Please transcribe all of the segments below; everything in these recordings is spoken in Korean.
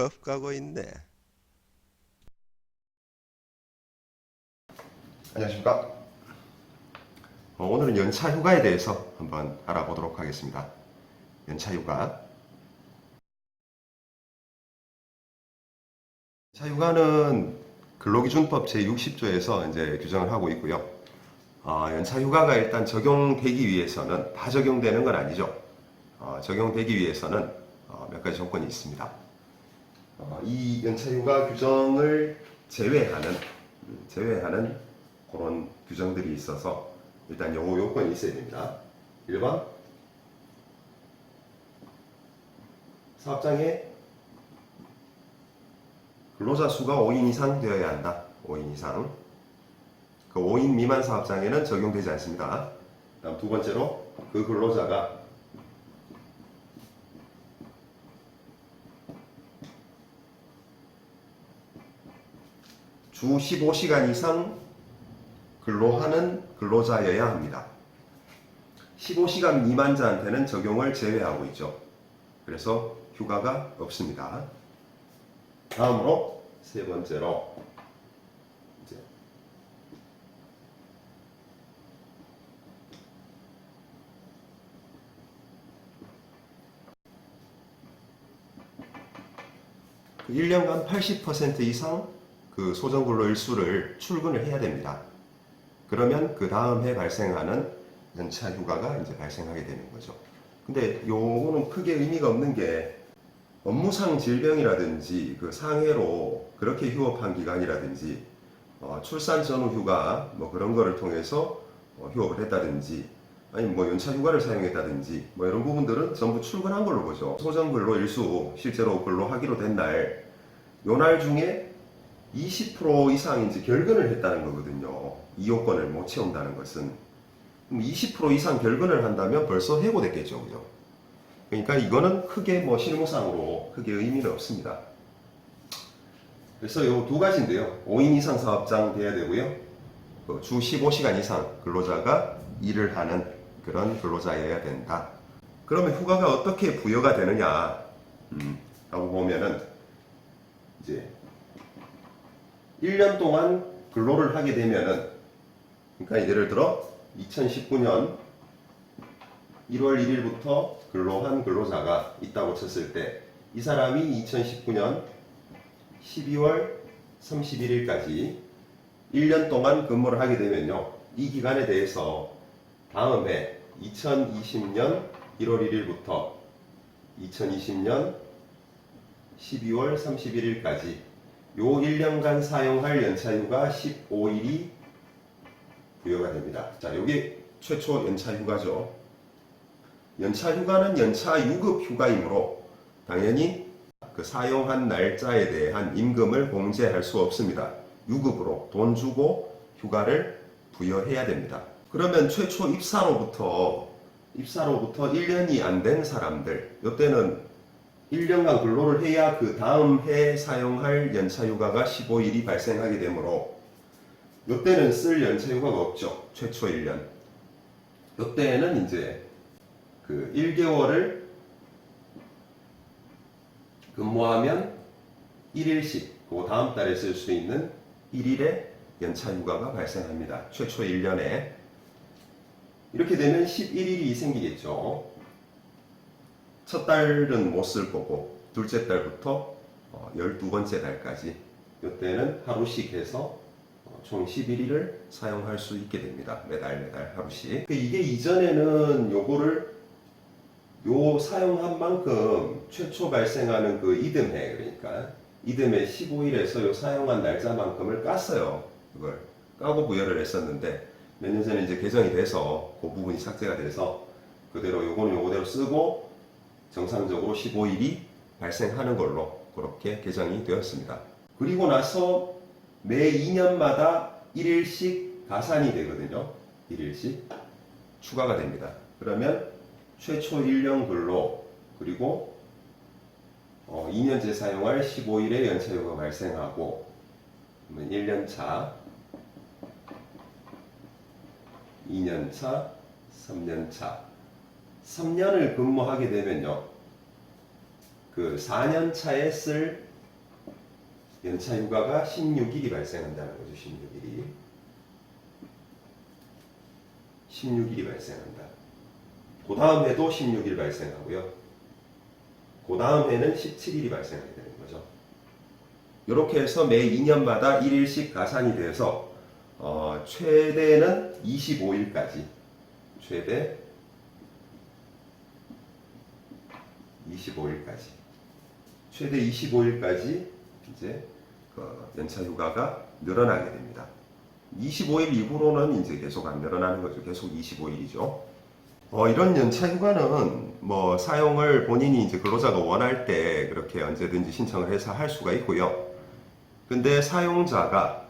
법 가고 있네. 안녕하십니까. 오늘은 연차 휴가에 대해서 한번 알아보도록 하겠습니다. 연차 휴가. 연차 휴가는 근로기준법 제60조에서 이제 규정을 하고 있고요. 연차 휴가가 일단 적용되기 위해서는 다 적용되는 건 아니죠. 적용되기 위해서는 몇 가지 조건이 있습니다. 이 연차 휴가 규정을 제외하는 그런 규정들이 있어서 일단 요 요건이 있어야 됩니다. 1번 사업장에 근로자 수가 5인 이상 되어야 한다. 5인 이상. 그 5인 미만 사업장에는 적용되지 않습니다. 다음 두 번째로 그 근로자가 주 15시간 이상 근로하는 근로자여야 합니다. 15시간 미만자한테는 적용을 제외하고 있죠. 그래서 휴가가 없습니다. 다음으로 세 번째로 이제 그 1년간 80% 이상 그 소정근로 일수를 출근을 해야 됩니다. 그러면 그 다음 해 발생하는 연차 휴가가 이제 발생하게 되는 거죠. 근데 요거는 크게 의미가 없는 게 업무상 질병이라든지 그 상해로 그렇게 휴업한 기간이라든지 출산 전후 휴가 뭐 그런 거를 통해서 휴업을 했다든지 아니면 뭐 연차 휴가를 사용했다든지 뭐 이런 부분들은 전부 출근한 걸로 보죠. 소정근로 일수 실제로 근로하기로 된 날, 요 날 중에 20% 이상 이제 결근을 했다는 거거든요. 이 요건을 못 채운다는 것은. 그럼 20% 이상 결근을 한다면 벌써 해고됐겠죠. 그죠? 그러니까 이거는 크게 뭐 실무상으로 크게 의미는 없습니다. 그래서 요 두 가지인데요. 5인 이상 사업장 돼야 되고요. 주 15시간 이상 근로자가 일을 하는 그런 근로자여야 된다. 그러면 휴가가 어떻게 부여가 되느냐 라고 보면은 이제 1년 동안 근로를 하게 되면은, 그러니까 예를 들어 2019년 1월 1일부터 근로한 근로자가 있다고 쳤을 때 이 사람이 2019년 12월 31일까지 1년 동안 근무를 하게 되면요, 이 기간에 대해서 다음 해 2020년 1월 1일부터 2020년 12월 31일까지 요 1년간 사용할 연차휴가 15일이 부여가 됩니다. 자, 요게 최초 연차휴가죠. 연차휴가는 연차유급 휴가이므로 당연히 그 사용한 날짜에 대한 임금을 공제할 수 없습니다. 유급으로 돈 주고 휴가를 부여해야 됩니다. 그러면 최초 입사로부터 1년이 안 된 사람들, 이때는 1년간 근로를 해야 그 다음 해 사용할 연차휴가가 15일이 발생하게 되므로 이때는 쓸 연차휴가가 없죠. 최초 1년. 이때는 이제 그 1개월을 근무하면 1일씩 그 다음 달에 쓸 수 있는 1일의 연차휴가가 발생합니다. 최초 1년에. 이렇게 되면 11일이 생기겠죠. 첫 달은 못 쓸 거고 둘째 달부터 12번째 달까지 이때는 하루씩 해서 총 11일을 사용할 수 있게 됩니다. 매달 하루씩. 이게 이전에는 요거를 요 사용한 만큼 최초 발생하는 그 이듬해, 그러니까 이듬해 15일에서 요 사용한 날짜만큼을 깠어요. 그걸 까고 부여를 했었는데 몇 년 전에 이제 개정이 돼서 그 부분이 삭제가 돼서 그대로 요거는 요거대로 쓰고 정상적으로 15일이 발생하는 걸로 그렇게 개정이 되었습니다. 그리고 나서 매 2년마다 1일씩 가산이 되거든요. 1일씩 추가가 됩니다. 그러면 최초 1년 근로 그리고 2년째 사용할 15일의 연차휴가 발생하고 1년차, 2년차, 3년차 3년을 근무하게 되면요, 그 4년차에 쓸 연차 휴가가 16일이 발생한다는 거죠. 16일이 발생한다. 그 다음 해도 16일 발생하고요. 그 다음 해는 17일이 발생하게 되는 거죠. 이렇게 해서 매 2년마다 1일씩 가산이 돼서 최대는 25일까지 최대 25일까지 이제 연차 휴가가 늘어나게 됩니다. 25일 이후로는 이제 계속 안 늘어나는 거죠. 계속 25일이죠. 이런 연차 휴가는 뭐 사용을 본인이 이제 근로자가 원할 때 그렇게 언제든지 신청을 해서 할 수가 있고요. 근데 사용자가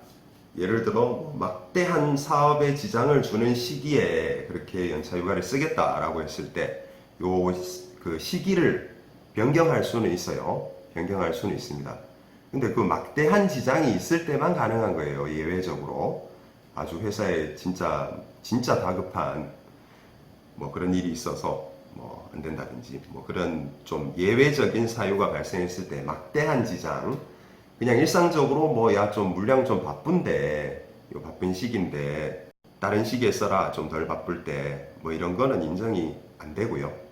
예를 들어 막대한 사업에 지장을 주는 시기에 그렇게 연차 휴가를 쓰겠다라고 했을 때 그 시기를 변경할 수는 있어요. 변경할 수는 있습니다. 근데 그 막대한 지장이 있을 때만 가능한 거예요. 예외적으로. 아주 회사에 진짜 다급한 뭐 그런 일이 있어서 뭐 안 된다든지 뭐 그런 좀 예외적인 사유가 발생했을 때 막대한 지장, 그냥 일상적으로 뭐 야 좀 물량 좀 바쁜데 요 바쁜 시기인데 다른 시기에 써라 좀 덜 바쁠 때 뭐 이런 거는 인정이 안 되고요.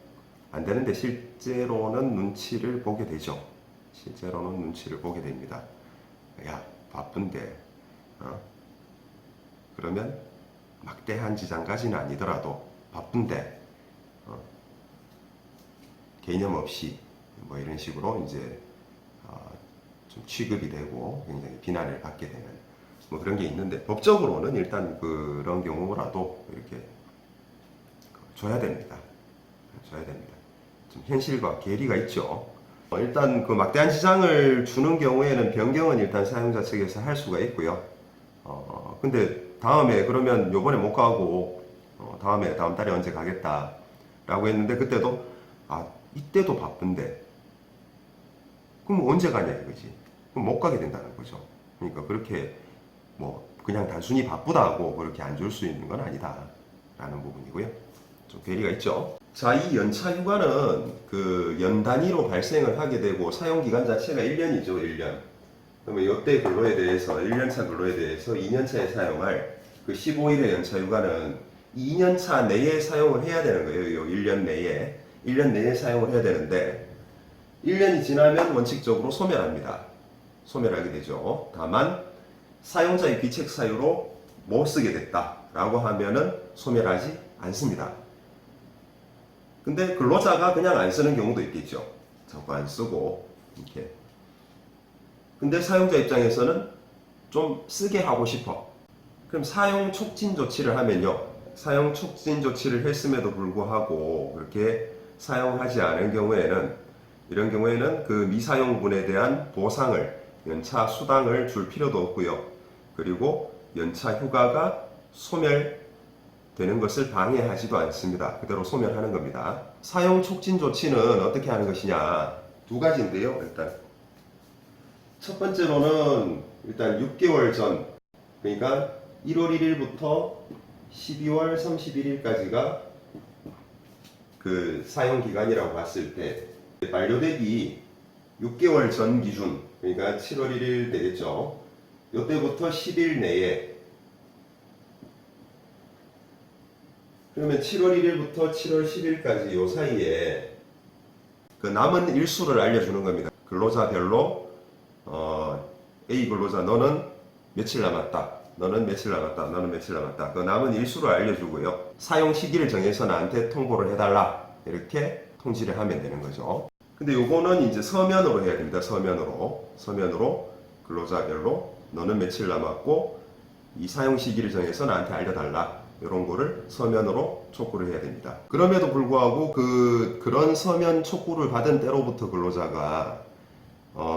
안 되는데 실제로는 눈치를 보게 되죠. 실제로는 눈치를 보게 됩니다. 야 바쁜데 그러면 막대한 지장까지는 아니더라도 바쁜데 개념 없이 뭐 이런 식으로 이제 좀 취급이 되고 굉장히 비난을 받게 되는 뭐 그런 게 있는데 법적으로는 일단 그런 경우라도 이렇게 줘야 됩니다. 좀 현실과 괴리가 있죠. 일단 그 막대한 지장을 주는 경우에는 변경은 일단 사용자 측에서 할 수가 있고요. 근데 다음에 그러면 요번에 못 가고 다음 달에 언제 가겠다 라고 했는데 그때도 이때도 바쁜데 그럼 언제 가냐 이거지. 그럼 못 가게 된다는 거죠. 그러니까 그렇게 뭐 그냥 단순히 바쁘다고 그렇게 안 줄 수 있는 건 아니다 라는 부분이고요. 좀 괴리가 있죠. 자, 이 연차 휴가는 그 연 단위로 발생을 하게 되고 사용 기간 자체가 1년이죠. 1년. 그러면 이때 근로에 대해서 1년차 근로에 대해서 2년차에 사용할 그 15일의 연차 휴가는 2년차 내에 사용을 해야 되는 거예요. 1년 내에 사용을 해야 되는데 1년이 지나면 원칙적으로 소멸합니다. 소멸하게 되죠. 다만 사용자의 귀책 사유로 못 쓰게 됐다라고 하면은 소멸하지 않습니다. 근데 근로자가 그냥 안 쓰는 경우도 있겠죠. 자꾸 안 쓰고 이렇게. 근데 사용자 입장에서는 좀 쓰게 하고 싶어. 그럼 사용 촉진 조치를 하면요. 사용 촉진 조치를 했음에도 불구하고 그렇게 사용하지 않은 경우에는 이런 경우에는 그 미사용분에 대한 보상을 연차 수당을 줄 필요도 없고요. 그리고 연차 휴가가 소멸되는 것을 방해하지도 않습니다. 그대로 소멸하는 겁니다. 사용 촉진 조치는 어떻게 하는 것이냐? 두 가지인데요. 일단 첫 번째로는 일단 6개월 전, 그러니까 1월 1일부터 12월 31일까지가 그 사용 기간이라고 봤을 때 만료되기 6개월 전 기준, 그러니까 7월 1일 되겠죠. 이때부터 10일 내에, 그러면 7월 1일부터 7월 10일까지 요 사이에 그 남은 일수를 알려주는 겁니다. 근로자별로 A 근로자 너는 며칠 남았다. 너는 며칠 남았다. 너는 며칠 남았다. 그 남은 일수를 알려주고요. 사용 시기를 정해서 나한테 통보를 해달라. 이렇게 통지를 하면 되는 거죠. 근데 요거는 이제 서면으로 해야 됩니다. 서면으로 근로자별로 너는 며칠 남았고 이 사용 시기를 정해서 나한테 알려달라. 이런 거를 서면으로 촉구를 해야 됩니다. 그럼에도 불구하고 그런 서면 촉구를 받은 때로부터 근로자가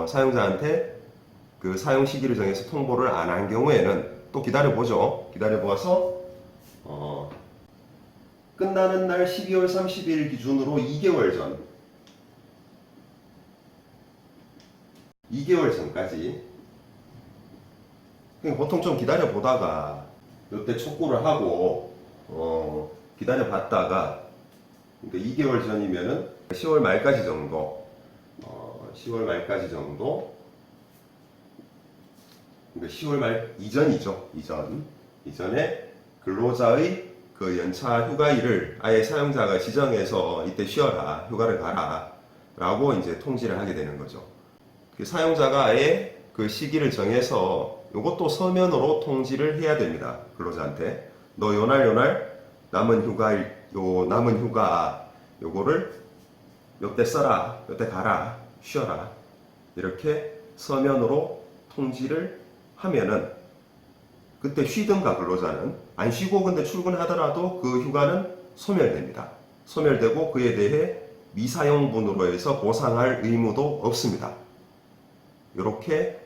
사용자한테 그 사용 시기를 정해서 통보를 안 한 경우에는 또 기다려보죠. 기다려보아서 끝나는 날 12월 30일 기준으로 2개월 전까지 그냥 보통 좀 기다려보다가 이때 촉구를 하고 기다려봤다가 그러니까 2개월 전이면은 10월 말까지 정도 그러니까 10월 말 이전이죠. 이전에 근로자의 그 연차 휴가일을 아예 사용자가 지정해서 이때 쉬어라, 휴가를 가라 라고 이제 통지를 하게 되는 거죠. 그 사용자가 아예 그 시기를 정해서 이것도 서면으로 통지를 해야 됩니다. 근로자한테. 너 요날 남은 휴가 요거를 요때 써라, 요때 가라, 쉬어라 이렇게 서면으로 통지를 하면은 그때 쉬든가 근로자는 안 쉬고 근데 출근하더라도 그 휴가는 소멸됩니다. 소멸되고 그에 대해 미사용분으로 해서 보상할 의무도 없습니다. 이렇게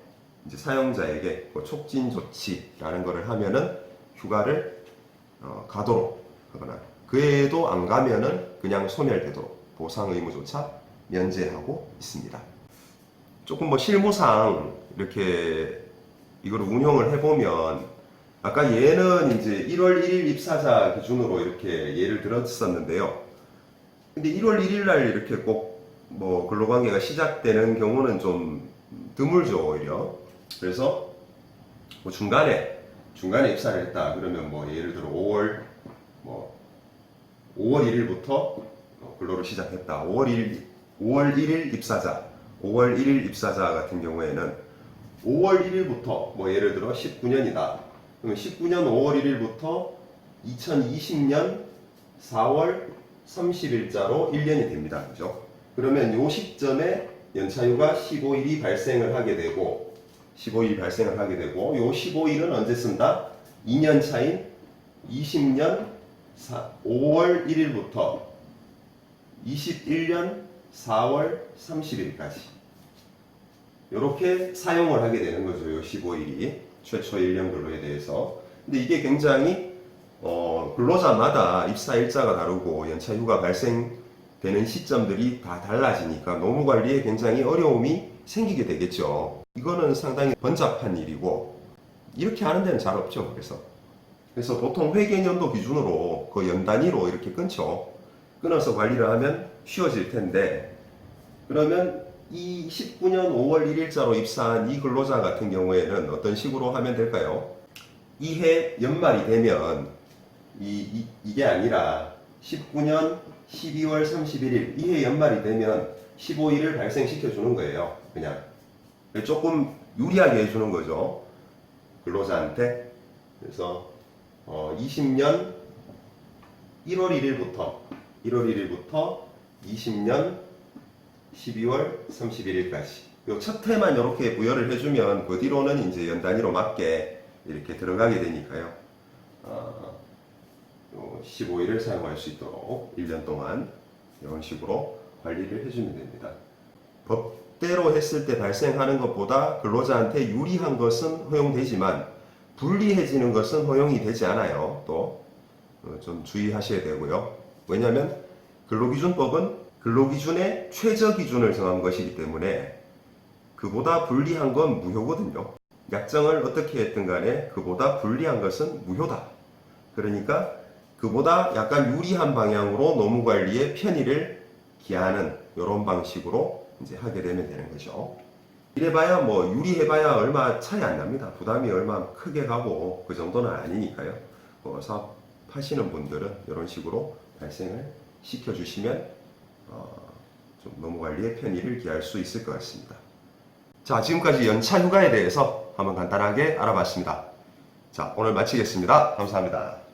이제 사용자에게 촉진 조치라는 것을 하면은 휴가를 가도록 하거나 그 외에도 안 가면은 그냥 소멸되도록 보상 의무조차 면제하고 있습니다. 조금 뭐 실무상 이렇게 이걸 운영을 해보면 아까 얘는 이제 1월 1일 입사자 기준으로 이렇게 예를 들었었는데요. 근데 1월 1일 날 이렇게 꼭 뭐 근로관계가 시작되는 경우는 좀 드물죠, 오히려. 그래서 뭐 중간에 입사를 했다. 그러면 뭐 예를 들어 5월 1일부터 근로를 시작했다. 5월 1일 입사자 같은 경우에는 5월 1일부터 뭐 예를 들어 19년이다. 그러면 19년 5월 1일부터 2020년 4월 30일자로 1년이 됩니다. 그죠? 그러면 요 시점에 연차휴가 15일이 발생을 하게 되고 요 15일은 언제 쓴다? 2년 차인 20년 5월 1일부터 21년 4월 30일까지 이렇게 사용을 하게 되는 거죠. 요 15일이 최초 1년 근로에 대해서. 근데 이게 굉장히 근로자마다 입사 일자가 다르고 연차 휴가 발생되는 시점들이 다 달라지니까 노무 관리에 굉장히 어려움이 생기게 되겠죠. 이거는 상당히 번잡한 일이고 이렇게 하는 데는 잘 없죠. 그래서 보통 회계연도 기준으로 그 연 단위로 이렇게 끊어서 관리를 하면 쉬워질 텐데 그러면 이 19년 5월 1일자로 입사한 이 근로자 같은 경우에는 어떤 식으로 하면 될까요? 이해 연말이 되면 이게 아니라 19년 12월 31일 이해 연말이 되면 15일을 발생시켜 주는 거예요. 그냥 조금 유리하게 해주는 거죠. 근로자한테. 그래서 20년 1월 1일부터 20년 12월 31일까지 요 첫 해만 이렇게 부여를 해주면 그 뒤로는 이제 연 단위로 맞게 이렇게 들어가게 되니까요. 15일을 사용할 수 있도록 1년 동안 이런 식으로 관리를 해주면 됩니다. 법대로 했을 때 발생하는 것보다 근로자한테 유리한 것은 허용되지만 불리해지는 것은 허용이 되지 않아요. 또 좀 주의하셔야 되고요. 왜냐하면 근로기준법은 근로기준의 최저기준을 정한 것이기 때문에 그보다 불리한 건 무효거든요. 약정을 어떻게 했든 간에 그보다 불리한 것은 무효다. 그러니까 그보다 약간 유리한 방향으로 노무관리의 편의를 기하는 이런 방식으로 이제 하게 되면 되는 거죠. 이래봐야 뭐 유리해봐야 얼마 차이 안 납니다. 부담이 얼마 크게 가고 그 정도는 아니니까요. 사업하시는 분들은 이런 식으로 발생을 시켜주시면 좀 노무관리의 편의를 기할 수 있을 것 같습니다. 자, 지금까지 연차 휴가에 대해서 한번 간단하게 알아봤습니다. 자, 오늘 마치겠습니다. 감사합니다.